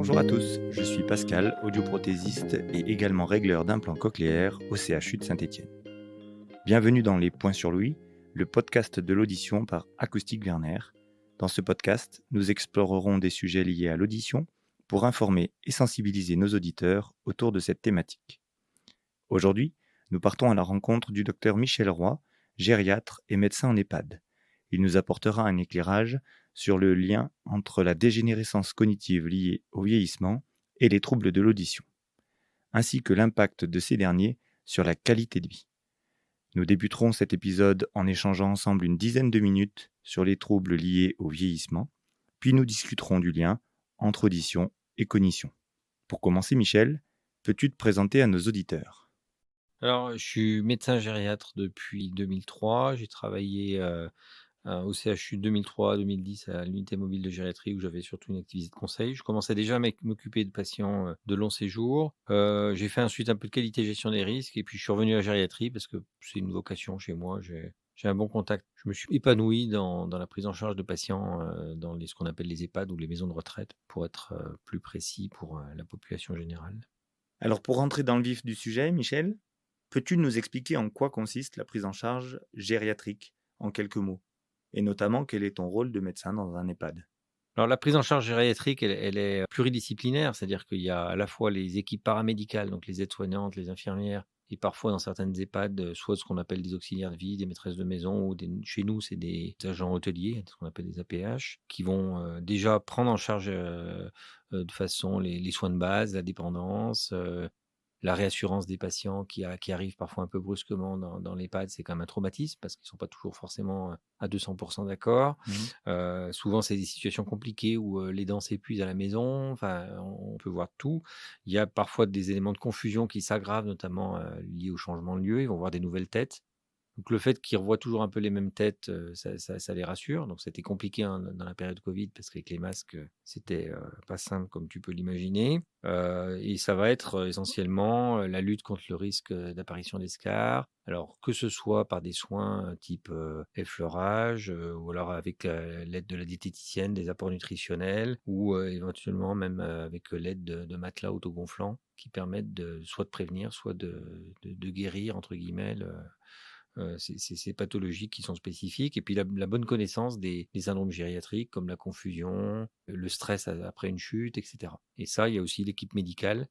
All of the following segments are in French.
Bonjour à tous, je suis Pascal, audioprothésiste et également régleur d'implants cochléaires au CHU de Saint-Étienne. Bienvenue dans Les Points sur Louis, le podcast de l'audition par Acoustique Werner. Dans ce podcast, nous explorerons des sujets liés à l'audition pour informer et sensibiliser nos auditeurs autour de cette thématique. Aujourd'hui, nous partons à la rencontre du docteur Michel Roy, gériatre et médecin en EHPAD. Il nous apportera un éclairage sur le lien entre la dégénérescence cognitive liée au vieillissement et les troubles de l'audition, ainsi que l'impact de ces derniers sur la qualité de vie. Nous débuterons cet épisode en échangeant ensemble une dizaine de minutes sur les troubles liés au vieillissement, puis nous discuterons du lien entre audition et cognition. Pour commencer, Michel, peux-tu te présenter à nos auditeurs ? Alors, je suis médecin gériatre depuis 2003. J'ai travaillé au CHU 2003-2010 à l'unité mobile de gériatrie où j'avais surtout une activité de conseil. Je commençais déjà à m'occuper de patients de long séjour. J'ai fait ensuite un peu de qualité gestion des risques et puis je suis revenu à la gériatrie parce que c'est une vocation chez moi. J'ai un bon contact. Je me suis épanoui dans la prise en charge de patients dans ce qu'on appelle les EHPAD ou les maisons de retraite, pour être plus précis pour la population générale. Alors pour rentrer dans le vif du sujet, Michel, peux-tu nous expliquer en quoi consiste la prise en charge gériatrique, en quelques mots? Et notamment, quel est ton rôle de médecin dans un EHPAD? Alors la prise en charge gériatrique, elle est pluridisciplinaire, c'est-à-dire qu'il y a à la fois les équipes paramédicales, donc les aides-soignantes, les infirmières, et parfois dans certaines EHPAD, soit ce qu'on appelle des auxiliaires de vie, des maîtresses de maison, ou chez nous, c'est des agents hôteliers, ce qu'on appelle des APH, qui vont déjà prendre en charge de façon les soins de base, la dépendance, la réassurance des patients qui arrivent parfois un peu brusquement dans l'EHPAD, c'est quand même un traumatisme parce qu'ils ne sont pas toujours forcément à 200% d'accord. Souvent, c'est des situations compliquées où l'aidant s'épuise à la maison. Enfin, on peut voir tout. Il y a parfois des éléments de confusion qui s'aggravent, notamment liés au changement de lieu. Ils vont voir des nouvelles têtes. Donc le fait qu'ils revoient toujours un peu les mêmes têtes, ça les rassure. Donc c'était compliqué, hein, dans la période Covid parce qu'avec les masques, c'était pas simple comme tu peux l'imaginer. Et ça va être essentiellement la lutte contre le risque d'apparition d'escarres. Alors que ce soit par des soins type effleurage ou alors avec l'aide de la diététicienne, des apports nutritionnels ou éventuellement même avec l'aide de matelas autogonflants qui permettent soit de prévenir, soit de guérir, entre guillemets, ces pathologies qui sont spécifiques. Et puis la bonne connaissance des syndromes gériatriques comme la confusion, le stress après une chute, etc. Et ça, il y a aussi l'équipe médicale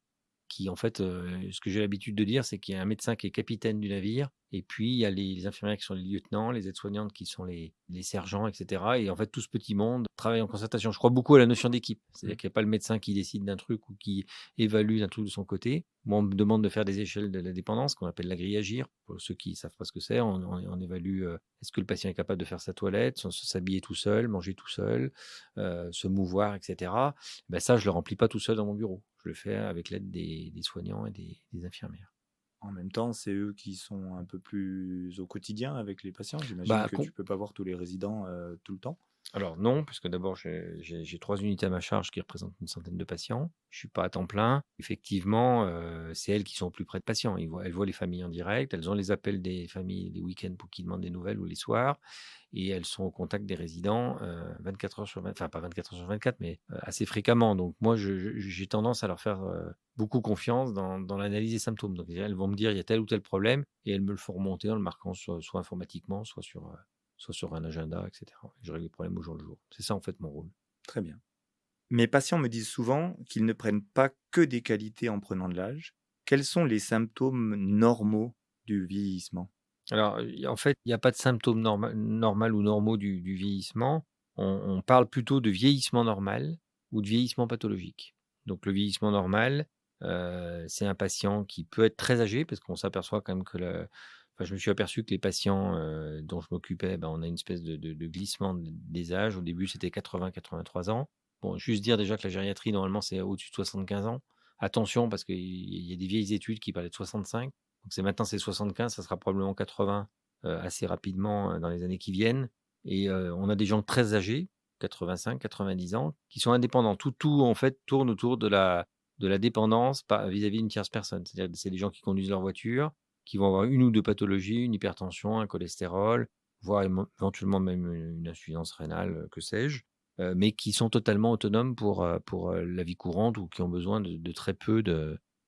qui, en fait, ce que j'ai l'habitude de dire, c'est qu'il y a un médecin qui est capitaine du navire, et puis il y a les infirmières qui sont les lieutenants, les aides-soignantes qui sont les sergents, etc. Et en fait, tout ce petit monde travaille en concertation. Je crois beaucoup à la notion d'équipe. C'est-à-dire qu'il n'y a pas le médecin qui décide d'un truc ou qui évalue d'un truc de son côté. Moi, on me demande de faire des échelles de la dépendance, qu'on appelle la grille Agir. Pour ceux qui ne savent pas ce que c'est, on évalue est-ce que le patient est capable de faire sa toilette, s'habiller tout seul, manger tout seul, se mouvoir, etc. Ben ça, je ne le remplis pas tout seul dans mon bureau. Je le fais avec l'aide des soignants et des infirmières. En même temps, c'est eux qui sont un peu plus au quotidien avec les patients. J'imagine Bah, que tu peux pas voir tous les résidents tout le temps. Alors non, puisque d'abord j'ai 3 unités à ma charge qui représentent une centaine de patients. Je suis pas à temps plein. Effectivement, c'est elles qui sont au plus près de patients. Elles voient les familles en direct, elles ont les appels des familles les week-ends pour qu'ils demandent des nouvelles ou les soirs, et elles sont au contact des résidents 24 heures sur 20, enfin pas 24 heures sur 24, mais assez fréquemment. Donc moi, j'ai tendance à leur faire beaucoup confiance dans l'analyse des symptômes. Donc elles vont me dire il y a tel ou tel problème, et elles me le font remonter en le marquant soit informatiquement, soit sur un agenda, etc. Je règle les problèmes au jour le jour. C'est ça, en fait, mon rôle. Très bien. Mes patients me disent souvent qu'ils ne prennent pas que des qualités en prenant de l'âge. Quels sont les symptômes normaux du vieillissement? Alors, en fait, il n'y a pas de symptômes normal ou normaux du vieillissement. On parle plutôt de vieillissement normal ou de vieillissement pathologique. Donc, le vieillissement normal, c'est un patient qui peut être très âgé parce qu'on s'aperçoit quand même enfin, je me suis aperçu que les patients dont je m'occupais, ben, on a une espèce de glissement des âges. Au début, c'était 80-83 ans. Bon, juste dire déjà que la gériatrie, normalement, c'est au-dessus de 75 ans. Attention, parce qu'il y a des vieilles études qui parlaient de 65. Donc maintenant c'est 75, ça sera probablement 80 assez rapidement dans les années qui viennent. Et on a des gens très âgés, 85-90 ans, qui sont indépendants. Tout en fait tourne autour de la dépendance vis-à-vis d'une tierce personne. C'est-à-dire que c'est des gens qui conduisent leur voiture, qui vont avoir une ou deux pathologies, une hypertension, un cholestérol, voire éventuellement même une insuffisance rénale, que sais-je. mais qui sont totalement autonomes pour la vie courante ou qui ont besoin de très peu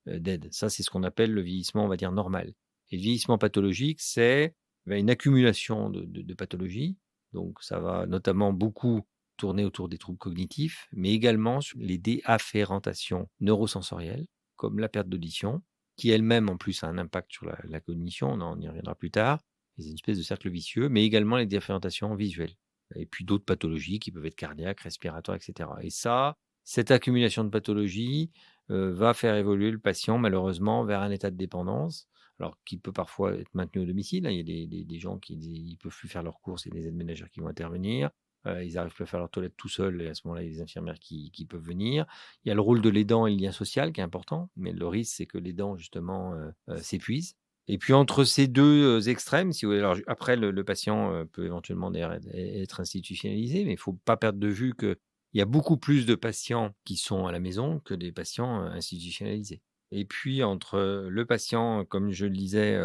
d'aide. Ça, c'est ce qu'on appelle le vieillissement, on va dire, normal. Et le vieillissement pathologique, c'est une accumulation de pathologies. Donc, ça va notamment beaucoup tourner autour des troubles cognitifs, mais également sur les déafférentations neurosensorielles, comme la perte d'audition, qui elle-même, en plus, a un impact sur la cognition. On y reviendra plus tard. C'est une espèce de cercle vicieux, mais également les déafférentations visuelles. Et puis d'autres pathologies qui peuvent être cardiaques, respiratoires, etc. Et ça, cette accumulation de pathologies va faire évoluer le patient malheureusement vers un état de dépendance, alors qui peut parfois être maintenu au domicile, hein. Il y a des gens qui ne peuvent plus faire leurs courses, il y a des aides ménagères qui vont intervenir. Ils n'arrivent plus à faire leur toilette tout seuls et à ce moment-là, il y a des infirmières qui peuvent venir. Il y a le rôle de l'aidant et le lien social qui est important, mais le risque, c'est que l'aidant, justement, s'épuise. Et puis entre ces deux extrêmes, si vous voulez, alors après le patient peut éventuellement d'ailleurs être institutionnalisé, mais il ne faut pas perdre de vue qu'il y a beaucoup plus de patients qui sont à la maison que des patients institutionnalisés. Et puis entre le patient, comme je le disais,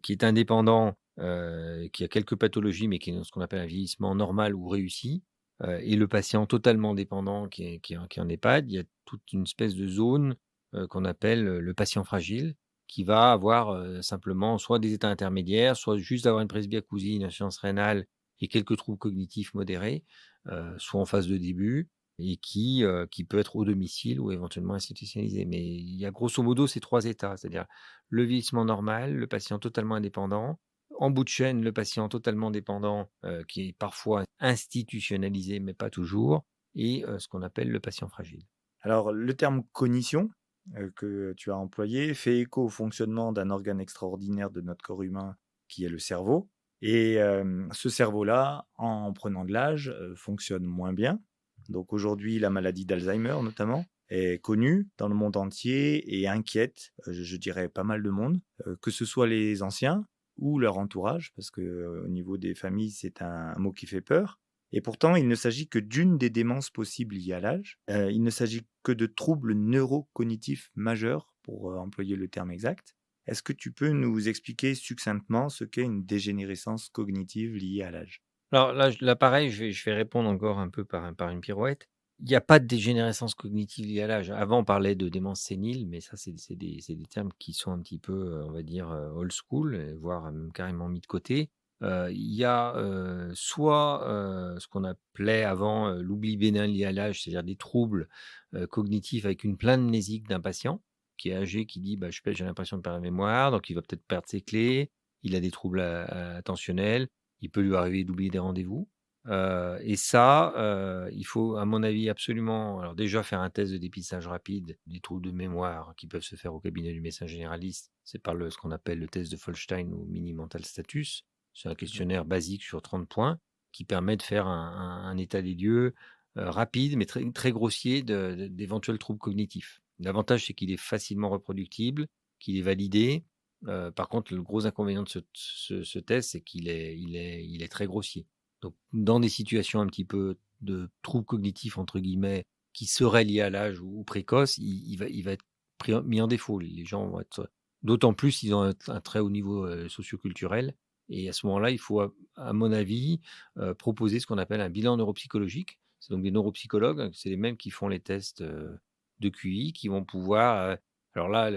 qui est indépendant, qui a quelques pathologies, mais qui est dans ce qu'on appelle un vieillissement normal ou réussi, et le patient totalement dépendant qui est en EHPAD, il y a toute une espèce de zone qu'on appelle le patient fragile, qui va avoir simplement soit des états intermédiaires, soit juste avoir une presbyacousie, une insuffisance rénale et quelques troubles cognitifs modérés, soit en phase de début, et qui peut être au domicile ou éventuellement institutionnalisé. Mais il y a grosso modo ces 3 états, c'est-à-dire le vieillissement normal, le patient totalement indépendant, en bout de chaîne, le patient totalement dépendant, qui est parfois institutionnalisé, mais pas toujours, et ce qu'on appelle le patient fragile. Alors, le terme cognition que tu as employé fait écho au fonctionnement d'un organe extraordinaire de notre corps humain qui est le cerveau. Et ce cerveau-là, en prenant de l'âge, fonctionne moins bien. Donc aujourd'hui, la maladie d'Alzheimer notamment est connue dans le monde entier et inquiète, je dirais, pas mal de monde, que ce soit les anciens ou leur entourage, parce que au niveau des familles, c'est un mot qui fait peur. Et pourtant, il ne s'agit que d'une des démences possibles liées à l'âge. Il ne s'agit que de troubles neurocognitifs majeurs, pour employer le terme exact. Est-ce que tu peux nous expliquer succinctement ce qu'est une dégénérescence cognitive liée à l'âge? Alors là pareil, je vais répondre encore un peu par une pirouette. Il y a pas de dégénérescence cognitive liée à l'âge. Avant, on parlait de démence sénile, mais ça, c'est des termes qui sont un petit peu, on va dire, old school, voire même carrément mis de côté. Il y a, soit, ce qu'on appelait avant, l'oubli bénin lié à l'âge, c'est-à-dire des troubles, cognitifs avec une plainte mnésique d'un patient qui est âgé, qui dit: «Bah, j'ai l'impression de perdre la mémoire», donc il va peut-être perdre ses clés, il a des troubles attentionnels, il peut lui arriver d'oublier des rendez-vous, et ça, il faut à mon avis absolument alors déjà faire un test de dépistage rapide des troubles de mémoire qui peuvent se faire au cabinet du médecin généraliste. C'est par ce qu'on appelle le test de Folstein ou Mini Mental Status. C'est un questionnaire basique sur 30 points qui permet de faire un état des lieux, rapide mais très très grossier d'éventuels troubles cognitifs. L'avantage, c'est qu'il est facilement reproductible, qu'il est validé. Par contre, le gros inconvénient de ce test, c'est qu'il est très grossier. Donc, dans des situations un petit peu de «troubles cognitifs» entre guillemets, qui seraient liés à l'âge ou précoces, il va être mis en défaut. Les gens vont être d'autant plus s'ils ont un très haut niveau, socioculturel, et à ce moment-là, il faut à mon avis, proposer ce qu'on appelle un bilan neuropsychologique. C'est donc des neuropsychologues, c'est les mêmes qui font les tests, de QI, qui vont pouvoir, alors là,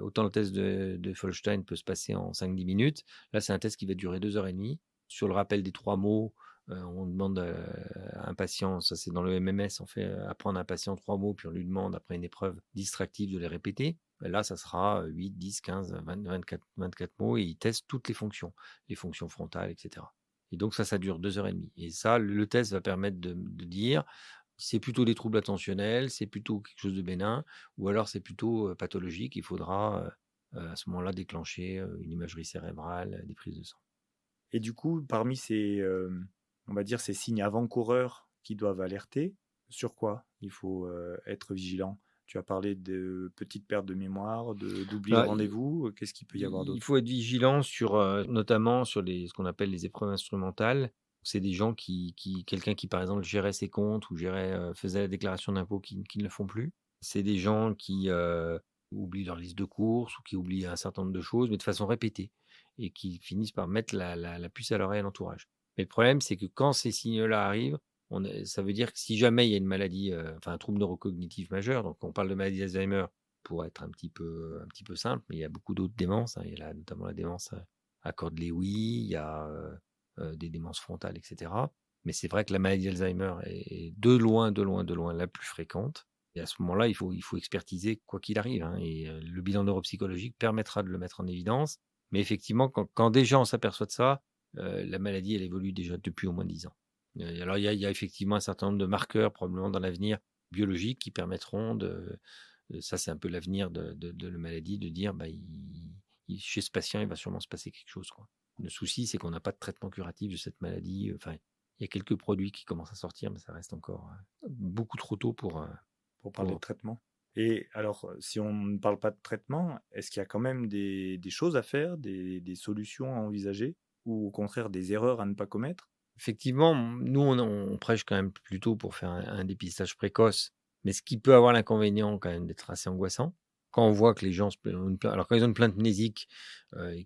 autant le test de Folstein peut se passer en 5-10 minutes. Là, c'est un test qui va durer 2 heures et demie. Sur le rappel des 3 mots, on demande à un patient, ça c'est dans le MMS, on fait apprendre à un patient 3 mots, puis on lui demande après une épreuve distractive de les répéter. Là, ça sera 8, 10, 15, 20, 24 mots, et il teste toutes les fonctions frontales, etc. Et donc ça dure 2 heures et demie. Et ça, le test va permettre de dire c'est plutôt des troubles attentionnels, c'est plutôt quelque chose de bénin, ou alors c'est plutôt pathologique. Il faudra à ce moment-là déclencher une imagerie cérébrale, des prises de sang. Et du coup, parmi ces, on va dire, ces signes avant-coureurs qui doivent alerter, sur quoi il faut, être vigilant? Tu as parlé de petites pertes de mémoire, d'oubli de Là, rendez-vous, qu'est-ce qu'il peut y avoir il d'autre? faut être vigilant sur, notamment sur ce qu'on appelle les épreuves instrumentales. C'est des gens quelqu'un qui, par exemple, gérait ses comptes ou faisait la déclaration d'impôt qui ne le font plus. C'est des gens qui, oublient leur liste de courses ou qui oublient un certain nombre de choses, mais de façon répétée, et qui finissent par mettre la puce à l'oreille à l'entourage. Mais le problème, c'est que quand ces signes-là arrivent, Ça veut dire que si jamais il y a une maladie, enfin un trouble neurocognitif majeur, donc on parle de maladie d'Alzheimer pour être un petit peu simple, mais il y a beaucoup d'autres démences, hein. Il y a notamment la démence à Cordes-Lewy, il y a des démences frontales, etc. Mais c'est vrai que la maladie d'Alzheimer est de loin la plus fréquente. Et à ce moment-là, il faut expertiser quoi qu'il arrive, hein. Et le bilan neuropsychologique permettra de le mettre en évidence. Mais effectivement, quand déjà on s'aperçoit de ça, la maladie, elle évolue déjà depuis au moins 10 ans. Alors, il y a effectivement un certain nombre de marqueurs, probablement dans l'avenir, biologiques, qui permettront ça c'est un peu l'avenir de la maladie, de dire, bah, chez ce patient, il va sûrement se passer quelque chose, quoi. Le souci, c'est qu'on n'a pas de traitement curatif de cette maladie. Enfin, il y a quelques produits qui commencent à sortir, mais ça reste encore beaucoup trop tôt pour parler de pour... traitement. Et alors, si on ne parle pas de traitement, est-ce qu'il y a quand même des choses à faire, des solutions à envisager, ou au contraire des erreurs à ne pas commettre? Effectivement, nous, on prêche quand même plutôt pour faire un dépistage précoce, mais ce qui peut avoir l'inconvénient quand même d'être assez angoissant. Quand on voit que les gens alors quand ils ont une plainte mnésique et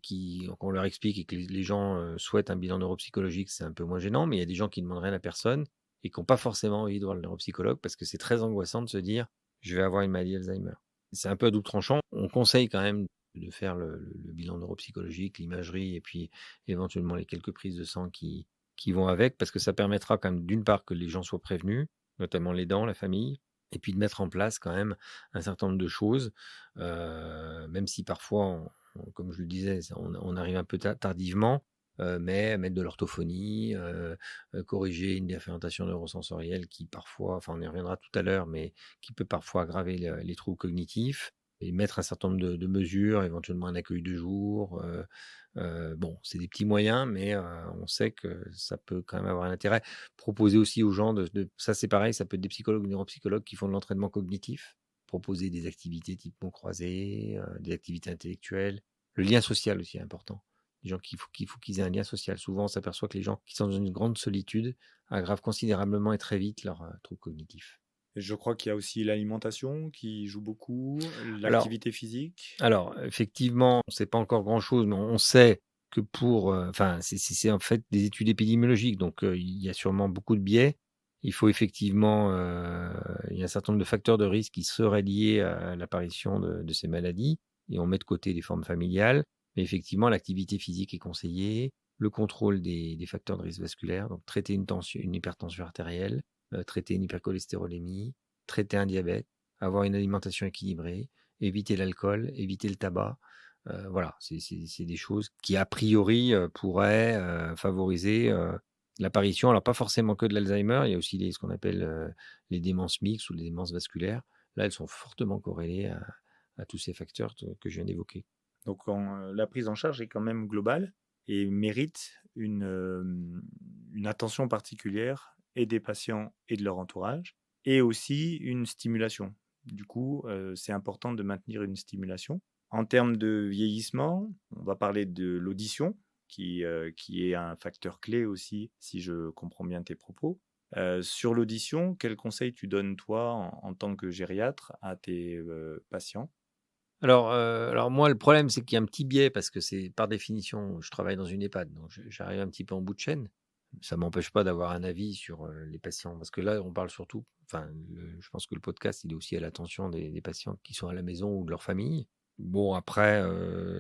qu'on leur explique et que les gens souhaitent un bilan neuropsychologique, c'est un peu moins gênant, mais il y a des gens qui ne demandent rien à personne et qui n'ont pas forcément envie de voir le neuropsychologue parce que c'est très angoissant de se dire je vais avoir une maladie Alzheimer. C'est un peu à double tranchant. On conseille quand même de faire le bilan neuropsychologique, l'imagerie et puis éventuellement les quelques prises de sang qui vont avec, parce que ça permettra quand même d'une part que les gens soient prévenus, notamment l'aidant, la famille, et puis de mettre en place quand même un certain nombre de choses, même si parfois, comme je le disais, on arrive un peu tardivement, mais mettre de l'orthophonie, corriger une déférentation neurosensorielle qui parfois, enfin on y reviendra tout à l'heure, mais qui peut parfois aggraver les troubles cognitifs, et mettre un certain nombre de mesures, éventuellement un accueil de jour. Bon, c'est des petits moyens, mais on sait que ça peut quand même avoir un intérêt. Proposer aussi aux gens ça c'est pareil, ça peut être des psychologues ou des neuropsychologues qui font de l'entraînement cognitif, proposer des activités type mots croisés, des activités intellectuelles. Le lien social aussi est important. Les gens qu'il faut qu'ils aient un lien social. Souvent, on s'aperçoit que les gens qui sont dans une grande solitude aggravent considérablement et très vite leurs troubles cognitifs. Je crois qu'il y a aussi l'alimentation qui joue beaucoup, Alors, l'activité physique. Effectivement, on ne sait pas encore grand-chose, mais on sait que enfin, c'est en fait des études épidémiologiques, donc il y a sûrement beaucoup de biais. Il faut effectivement, il y a un certain nombre de facteurs de risque qui seraient liés à l'apparition de ces maladies, et on met de côté les formes familiales. Mais effectivement, l'activité physique est conseillée, le contrôle des facteurs de risque vasculaire, donc traiter une hypertension artérielle, traiter une hypercholestérolémie, traiter un diabète, avoir une alimentation équilibrée, éviter l'alcool, éviter le tabac. Voilà, c'est des choses qui, a priori, pourraient favoriser l'apparition, alors pas forcément que de l'Alzheimer, il y a aussi ce qu'on appelle les démences mixtes ou les démences vasculaires. Là, elles sont fortement corrélées à tous ces facteurs que je viens d'évoquer. Donc la prise en charge est quand même globale et mérite une attention particulière et des patients et de leur entourage, et aussi une stimulation. Du coup, c'est important de maintenir une stimulation. En termes de vieillissement, on va parler de l'audition, qui est un facteur clé aussi, si je comprends bien tes propos. Sur l'audition, quels conseils tu donnes, toi, en tant que gériatre, à tes patients? Alors moi, le problème, c'est qu'il y a un petit biais parce que c'est par définition, je travaille dans une EHPAD, donc j'arrive un petit peu en bout de chaîne. Ça m'empêche pas d'avoir un avis sur les patients, parce que là, on parle surtout, enfin, je pense que le podcast, il est aussi à l'attention des patients qui sont à la maison ou de leur famille. Bon, après,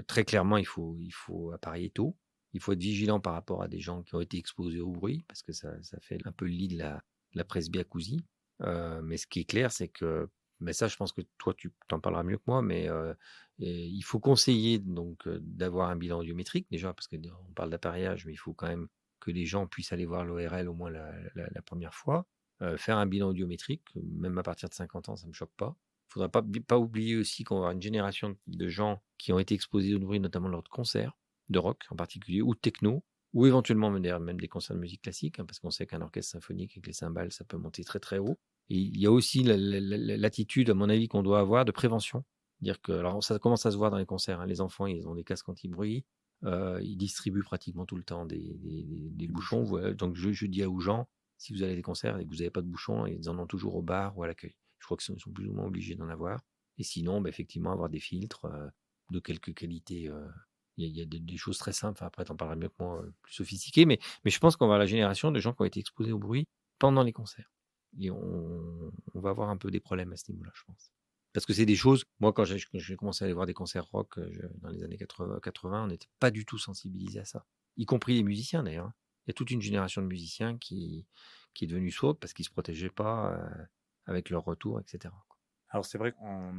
très clairement, il faut appareiller tôt. Il faut être vigilant par rapport à des gens qui ont été exposés au bruit, parce que ça fait un peu le lit de la presbyacousie. Mais ce qui est clair, c'est que, mais ça, je pense que toi, tu t'en parleras mieux que moi, mais et il faut conseiller donc d'avoir un bilan audiométrique déjà, parce qu'on parle d'appareillage, mais il faut quand même que les gens puissent aller voir l'ORL au moins la première fois. Faire un bilan audiométrique, même à partir de 50 ans, ça ne me choque pas. Il ne faudra pas oublier aussi qu'on va avoir une génération de gens qui ont été exposés au bruit, notamment lors de concerts, de rock en particulier, ou de techno, ou éventuellement même des concerts de musique classique, hein, parce qu'on sait qu'un orchestre symphonique avec les cymbales, ça peut monter très très haut. Et il y a aussi l'attitude, à mon avis, qu'on doit avoir de prévention. Dire que, alors ça commence à se voir dans les concerts, hein, les enfants, ils ont des casques anti-bruit, ils distribuent pratiquement tout le temps des bouchons. Voilà. Donc je dis aux gens, si vous allez à des concerts et que vous n'avez pas de bouchons, ils en ont toujours au bar ou à l'accueil. Je crois qu'ils sont plus ou moins obligés d'en avoir. Et sinon, effectivement, avoir des filtres de quelque qualité. Il y a des choses très simples. Enfin, après, tu en parleras mieux que moi, plus sophistiquées. Mais je pense qu'on va avoir la génération de gens qui ont été exposés au bruit pendant les concerts et on va avoir un peu des problèmes à ce niveau-là, je pense. Parce que c'est des choses moi, quand j'ai commencé à aller voir des concerts rock, dans les années 80, on n'était pas du tout sensibilisés à ça, y compris les musiciens d'ailleurs, hein. Il y a toute une génération de musiciens qui est devenue sourde parce qu'ils se protégeaient pas, avec leur retour et cetera, quoi. Alors c'est vrai qu'en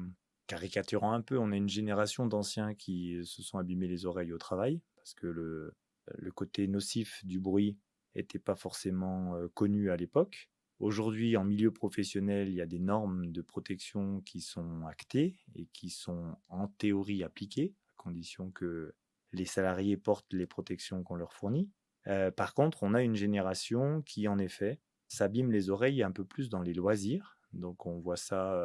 caricaturant un peu, on est une génération d'anciens qui se sont abîmés les oreilles au travail, parce que le côté nocif du bruit était pas forcément connu à l'époque. Aujourd'hui, en milieu professionnel, il y a des normes de protection qui sont actées et qui sont en théorie appliquées, à condition que les salariés portent les protections qu'on leur fournit. Par contre, on a une génération qui, en effet, s'abîme les oreilles un peu plus dans les loisirs. Donc on voit ça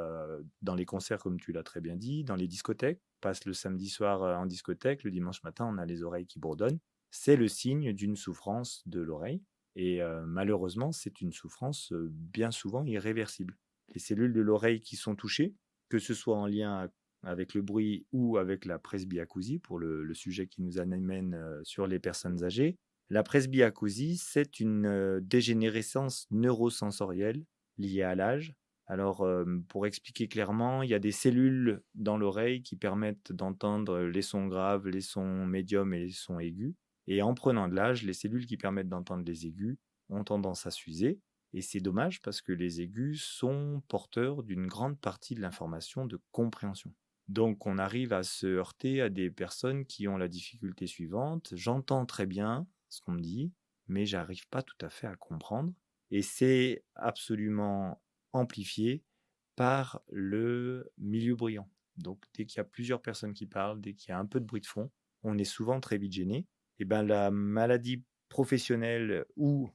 dans les concerts, comme tu l'as très bien dit, dans les discothèques. On passe le samedi soir en discothèque, le dimanche matin, on a les oreilles qui bourdonnent. C'est le signe d'une souffrance de l'oreille. Et malheureusement, c'est une souffrance bien souvent irréversible. Les cellules de l'oreille qui sont touchées, que ce soit en lien avec le bruit ou avec la presbyacousie, pour le sujet qui nous amène sur les personnes âgées, la presbyacousie, c'est une dégénérescence neurosensorielle liée à l'âge. Alors, pour expliquer clairement, il y a des cellules dans l'oreille qui permettent d'entendre les sons graves, les sons médiums et les sons aigus. Et en prenant de l'âge, les cellules qui permettent d'entendre les aigus ont tendance à s'user. Et c'est dommage parce que les aigus sont porteurs d'une grande partie de l'information de compréhension. Donc, on arrive à se heurter à des personnes qui ont la difficulté suivante. J'entends très bien ce qu'on me dit, mais j'arrive pas tout à fait à comprendre. Et c'est absolument amplifié par le milieu bruyant. Donc, dès qu'il y a plusieurs personnes qui parlent, dès qu'il y a un peu de bruit de fond, on est souvent très vite gêné. Et ben, la maladie professionnelle ou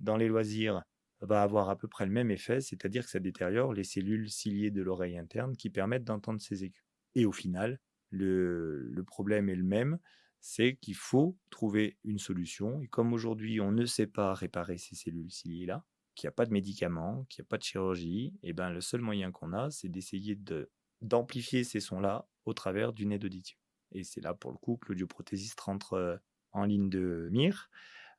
dans les loisirs va avoir à peu près le même effet, c'est-à-dire que ça détériore les cellules ciliées de l'oreille interne qui permettent d'entendre ces aigus. Et au final, le problème est le même, c'est qu'il faut trouver une solution. Et comme aujourd'hui, on ne sait pas réparer ces cellules ciliées-là, qu'il n'y a pas de médicaments, qu'il n'y a pas de chirurgie, et ben le seul moyen qu'on a, c'est d'essayer d'amplifier ces sons-là au travers d'une aide auditive. Et c'est là, pour le coup, que l'audioprothésiste rentre en ligne de mire.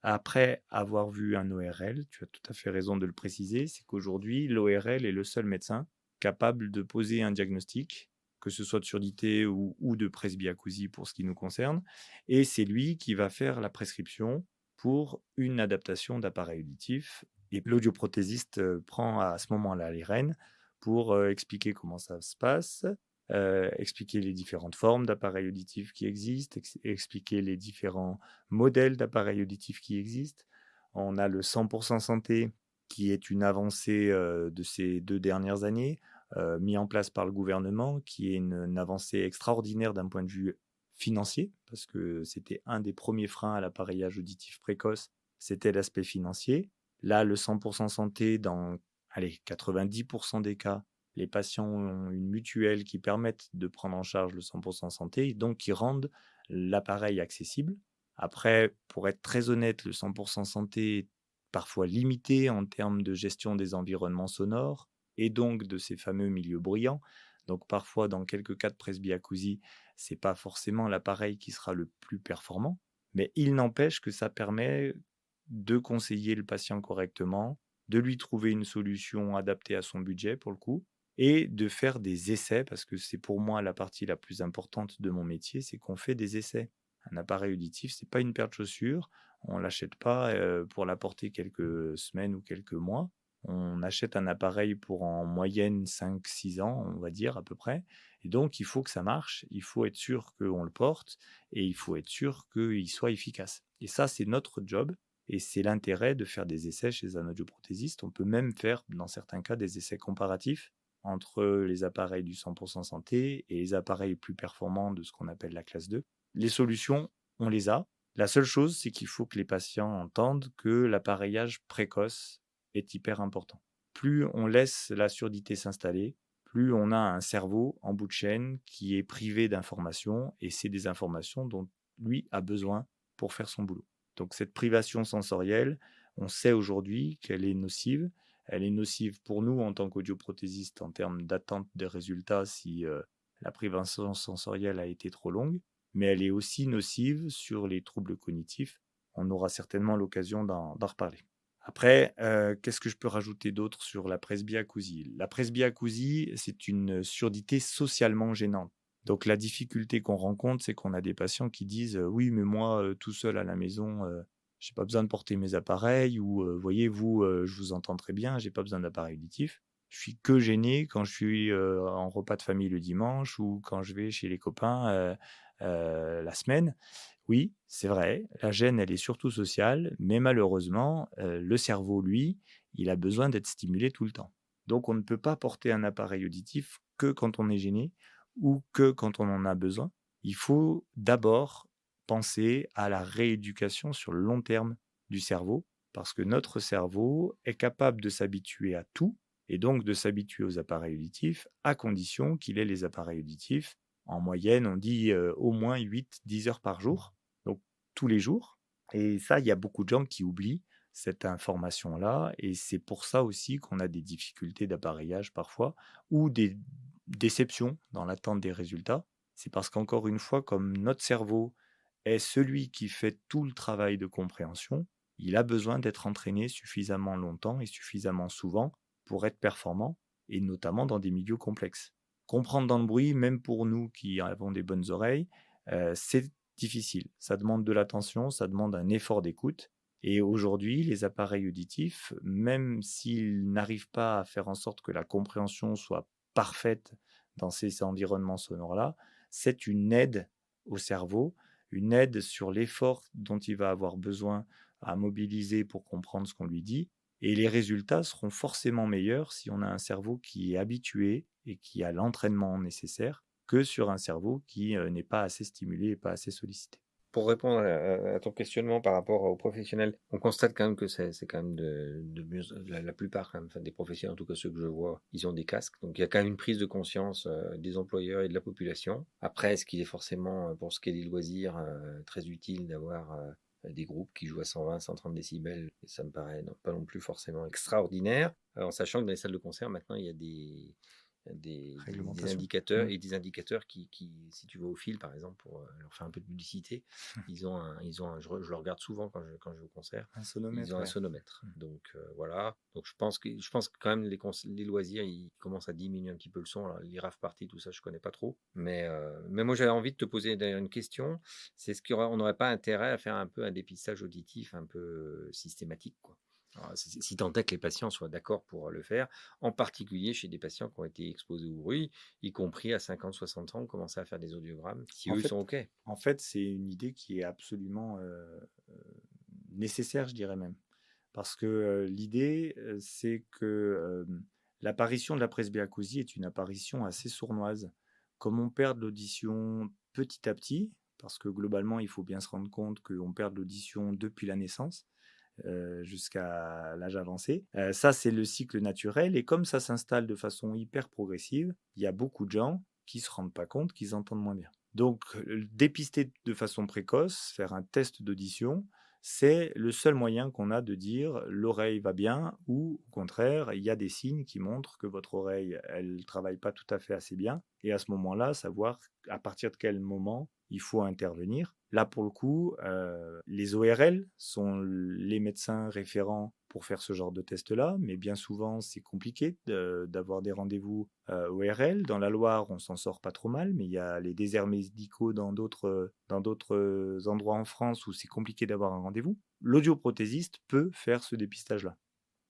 Après avoir vu un ORL, tu as tout à fait raison de le préciser, c'est qu'aujourd'hui, l'ORL est le seul médecin capable de poser un diagnostic, que ce soit de surdité ou de presbyacousie pour ce qui nous concerne, et c'est lui qui va faire la prescription pour une adaptation d'appareil auditif. Et l'audioprothésiste prend à ce moment-là les rênes pour expliquer comment ça se passe, expliquer les différentes formes d'appareils auditifs qui existent, expliquer les différents modèles d'appareils auditifs qui existent. On a le 100% santé qui est une avancée de ces 2 dernières années, mis en place par le gouvernement, qui est une avancée extraordinaire d'un point de vue financier, parce que c'était un des premiers freins à l'appareillage auditif précoce, c'était l'aspect financier. Là, le 100% santé, dans 90% des cas, les patients ont une mutuelle qui permette de prendre en charge le 100% santé, et donc qui rendent l'appareil accessible. Après, pour être très honnête, le 100% santé est parfois limité en termes de gestion des environnements sonores et donc de ces fameux milieux bruyants. Donc parfois, dans quelques cas de presbyacousie, c'est pas forcément l'appareil qui sera le plus performant, mais il n'empêche que ça permet de conseiller le patient correctement, de lui trouver une solution adaptée à son budget pour le coup, et de faire des essais, parce que c'est pour moi la partie la plus importante de mon métier, c'est qu'on fait des essais. Un appareil auditif, c'est pas une paire de chaussures, on l'achète pas pour la porter quelques semaines ou quelques mois. On achète un appareil pour en moyenne 5-6 ans, on va dire à peu près. Et donc, il faut que ça marche, il faut être sûr qu'on le porte et il faut être sûr qu'il soit efficace. Et ça, c'est notre job. Et c'est l'intérêt de faire des essais chez un audioprothésiste. On peut même faire, dans certains cas, des essais comparatifs entre les appareils du 100% santé et les appareils plus performants de ce qu'on appelle la classe 2. Les solutions, on les a. La seule chose, c'est qu'il faut que les patients entendent que l'appareillage précoce est hyper important. Plus on laisse la surdité s'installer, plus on a un cerveau en bout de chaîne qui est privé d'informations, et c'est des informations dont lui a besoin pour faire son boulot. Donc cette privation sensorielle, on sait aujourd'hui qu'elle est nocive. Elle est nocive pour nous en tant qu'audioprothésiste en termes d'attente des résultats si la privation sensorielle a été trop longue, mais elle est aussi nocive sur les troubles cognitifs. On aura certainement l'occasion d'en reparler. Après, qu'est-ce que je peux rajouter d'autre sur la presbyacousie? La presbyacousie, c'est une surdité socialement gênante. Donc la difficulté qu'on rencontre, c'est qu'on a des patients qui disent: «Oui, mais moi, tout seul à la maison, j'ai pas besoin de porter mes appareils» ou «Voyez, vous, je vous entends très bien, j'ai pas besoin d'appareil auditif. Je suis que gêné quand je suis, en repas de famille le dimanche ou quand je vais chez les copains, la semaine». Oui, c'est vrai, la gêne, elle est surtout sociale, mais malheureusement, le cerveau, lui, il a besoin d'être stimulé tout le temps. Donc on ne peut pas porter un appareil auditif que quand on est gêné ou que quand on en a besoin. Il faut d'abord penser à la rééducation sur le long terme du cerveau, parce que notre cerveau est capable de s'habituer à tout et donc de s'habituer aux appareils auditifs, à condition qu'il ait les appareils auditifs. En moyenne, on dit, au moins 8-10 heures par jour, donc tous les jours. Et ça, il y a beaucoup de gens qui oublient cette information-là et c'est pour ça aussi qu'on a des difficultés d'appareillage parfois ou des déceptions dans l'attente des résultats. C'est parce qu'encore une fois, comme notre cerveau est celui qui fait tout le travail de compréhension, il a besoin d'être entraîné suffisamment longtemps et suffisamment souvent pour être performant et notamment dans des milieux complexes. Comprendre dans le bruit, même pour nous qui avons des bonnes oreilles, c'est difficile. Ça demande de l'attention, ça demande un effort d'écoute. Et aujourd'hui, les appareils auditifs, même s'ils n'arrivent pas à faire en sorte que la compréhension soit parfaite dans ces environnements sonores-là, c'est une aide au cerveau, une aide sur l'effort dont il va avoir besoin à mobiliser pour comprendre ce qu'on lui dit. Et les résultats seront forcément meilleurs si on a un cerveau qui est habitué et qui a l'entraînement nécessaire que sur un cerveau qui n'est pas assez stimulé et pas assez sollicité. Pour répondre à ton questionnement par rapport aux professionnels, on constate quand même que c'est quand même de mieux la plupart quand même, enfin des professionnels, en tout cas ceux que je vois, ils ont des casques. Donc il y a quand même une prise de conscience des employeurs et de la population. Après, est-ce qu'il est forcément, pour ce qui est des loisirs, très utile d'avoir des groupes qui jouent à 120, 130 décibels? Ça me paraît pas non plus forcément extraordinaire. En sachant que dans les salles de concert, maintenant, il y a des Réglementation. indicateurs et des indicateurs qui, si tu vas au fil par exemple pour leur faire un peu de publicité, je le regarde souvent quand je vais au concert, Un ils sonomètre, ont un ouais. sonomètre. Donc voilà. Donc je pense que quand même les loisirs ils commencent à diminuer un petit peu le son. Alors, les rave parties, tout ça, je connais pas trop. Mais moi j'avais envie de te poser d'ailleurs une question. C'est on n'aurait pas intérêt à faire un peu un dépistage auditif un peu systématique, quoi. Alors, si tant est que les patients soient d'accord pour le faire, en particulier chez des patients qui ont été exposés au bruit, y compris à 50-60 ans, commencer à faire des audiogrammes, si En eux ils fait, sont OK. c'est une idée qui est absolument nécessaire, je dirais même. Parce que l'idée, c'est que l'apparition de la presbyacousie est une apparition assez sournoise. Comme on perd de l'audition petit à petit, parce que globalement, il faut bien se rendre compte qu'on perd de l'audition depuis la naissance jusqu'à l'âge avancé. Ça, c'est le cycle naturel. Et comme ça s'installe de façon hyper progressive, il y a beaucoup de gens qui ne se rendent pas compte qu'ils entendent moins bien. Donc, dépister de façon précoce, faire un test d'audition, c'est le seul moyen qu'on a de dire l'oreille va bien ou au contraire, il y a des signes qui montrent que votre oreille, elle ne travaille pas tout à fait assez bien. Et à ce moment-là, savoir à partir de quel moment il faut intervenir. Là, pour le coup, les ORL sont les médecins référents pour faire ce genre de test-là, mais bien souvent, c'est compliqué d'avoir des rendez-vous ORL. Dans la Loire, on s'en sort pas trop mal, mais il y a les déserts médicaux dans d'autres endroits en France où c'est compliqué d'avoir un rendez-vous. L'audioprothésiste peut faire ce dépistage-là.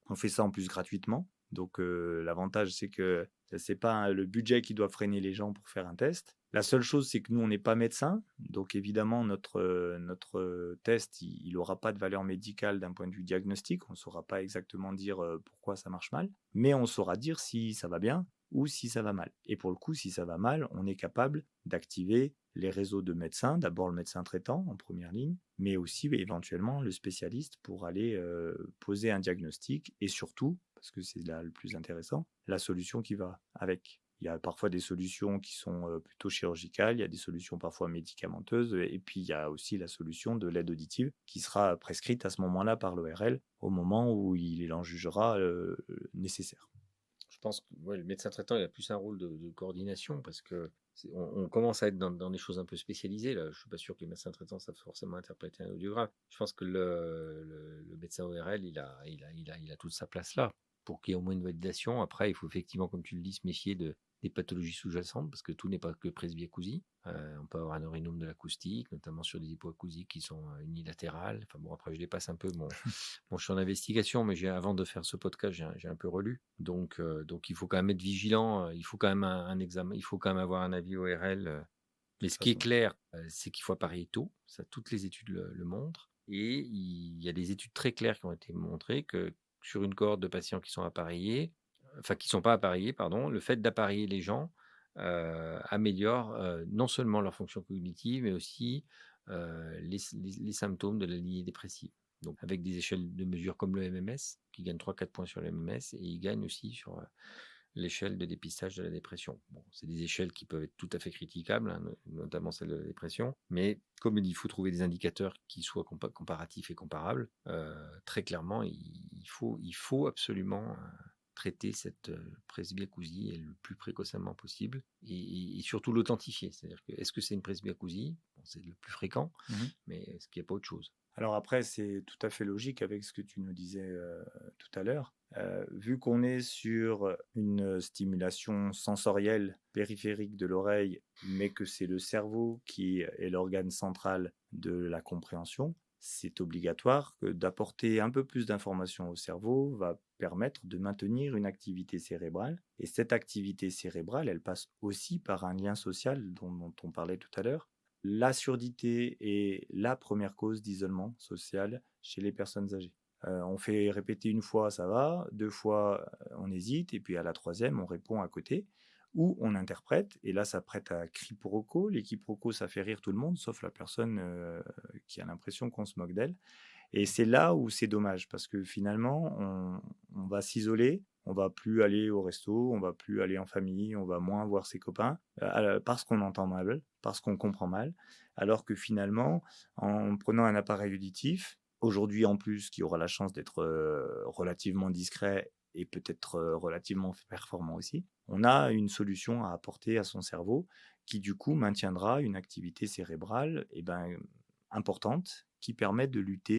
On fait ça en plus gratuitement. Donc l'avantage, c'est que c'est pas le budget qui doit freiner les gens pour faire un test. La seule chose, c'est que nous, on n'est pas médecin. Donc évidemment, notre test, il n'aura pas de valeur médicale d'un point de vue diagnostique. On ne saura pas exactement dire pourquoi ça marche mal. Mais on saura dire si ça va bien ou si ça va mal. Et pour le coup, si ça va mal, on est capable d'activer les réseaux de médecins, d'abord le médecin traitant en première ligne, mais aussi éventuellement le spécialiste pour aller poser un diagnostic et surtout, parce que c'est là le plus intéressant, la solution qui va avec. Il y a parfois des solutions qui sont plutôt chirurgicales, il y a des solutions parfois médicamenteuses, et puis il y a aussi la solution de l'aide auditive qui sera prescrite à ce moment-là par l'ORL au moment où il en jugera nécessaire. Je pense que ouais, le médecin traitant, il a plus un rôle de coordination parce que on commence à être dans des choses un peu spécialisées. Là. Je ne suis pas sûr que les médecins traitants savent forcément interpréter un audiographe. Je pense que le médecin ORL, il a toute sa place là pour qu'il y ait au moins une validation. Après, il faut effectivement, comme tu le dis, se méfier des pathologies sous-jacentes parce que tout n'est pas que presbyacousie. On peut avoir un orinome de l'acoustique, notamment sur des hypoacousiques qui sont unilatérales. Enfin bon, après, je dépasse un peu mon champ d'investigation, mais avant de faire ce podcast, j'ai un peu relu. Donc, il faut quand même être vigilant. Il faut quand même un examen. Il faut quand même avoir un avis ORL. Mais De ce toute qui est façon. clair, c'est qu'il faut appareiller tôt. Ça, toutes les études le montrent. Et il y a des études très claires qui ont été montrées que sur une cohorte de patients qui sont appareillés, enfin qui ne sont pas appareillés, pardon, le fait d'appareiller les gens améliore non seulement leur fonction cognitive, mais aussi les symptômes de la lignée dépressive. Donc avec des échelles de mesure comme le MMS, qui gagne 3-4 points sur le MMS, et il gagne aussi sur l'échelle de dépistage de la dépression. Bon, c'est des échelles qui peuvent être tout à fait critiquables, hein, notamment celle de la dépression, mais comme il faut trouver des indicateurs qui soient comparatifs et comparables, très clairement, il faut absolument traiter cette presbyacousie le plus précocement possible et surtout l'authentifier. C'est-à-dire que est-ce que c'est une presbyacousie? Bon, c'est le plus fréquent, mais est-ce qu'il n'y a pas autre chose? Alors après, c'est tout à fait logique avec ce que tu nous disais tout à l'heure. Vu qu'on est sur une stimulation sensorielle périphérique de l'oreille, mais que c'est le cerveau qui est l'organe central de la compréhension, c'est obligatoire que d'apporter un peu plus d'informations au cerveau va permettre de maintenir une activité cérébrale. Et cette activité cérébrale, elle passe aussi par un lien social dont on parlait tout à l'heure. La surdité est la première cause d'isolement social chez les personnes âgées. On fait répéter une fois, ça va, deux fois, on hésite, et puis à la troisième, on répond à côté, ou on interprète, et là, ça prête à quiproquo. Les quiproquos, ça fait rire tout le monde, sauf la personne qui a l'impression qu'on se moque d'elle. Et c'est là où c'est dommage, parce que finalement, on va s'isoler, on va plus aller au resto, on va plus aller en famille, on va moins voir ses copains, parce qu'on entend mal, parce qu'on comprend mal, alors que finalement, en prenant un appareil auditif, aujourd'hui en plus, qui aura la chance d'être relativement discret et peut-être relativement performant aussi, on a une solution à apporter à son cerveau qui du coup maintiendra une activité cérébrale importante qui permet de lutter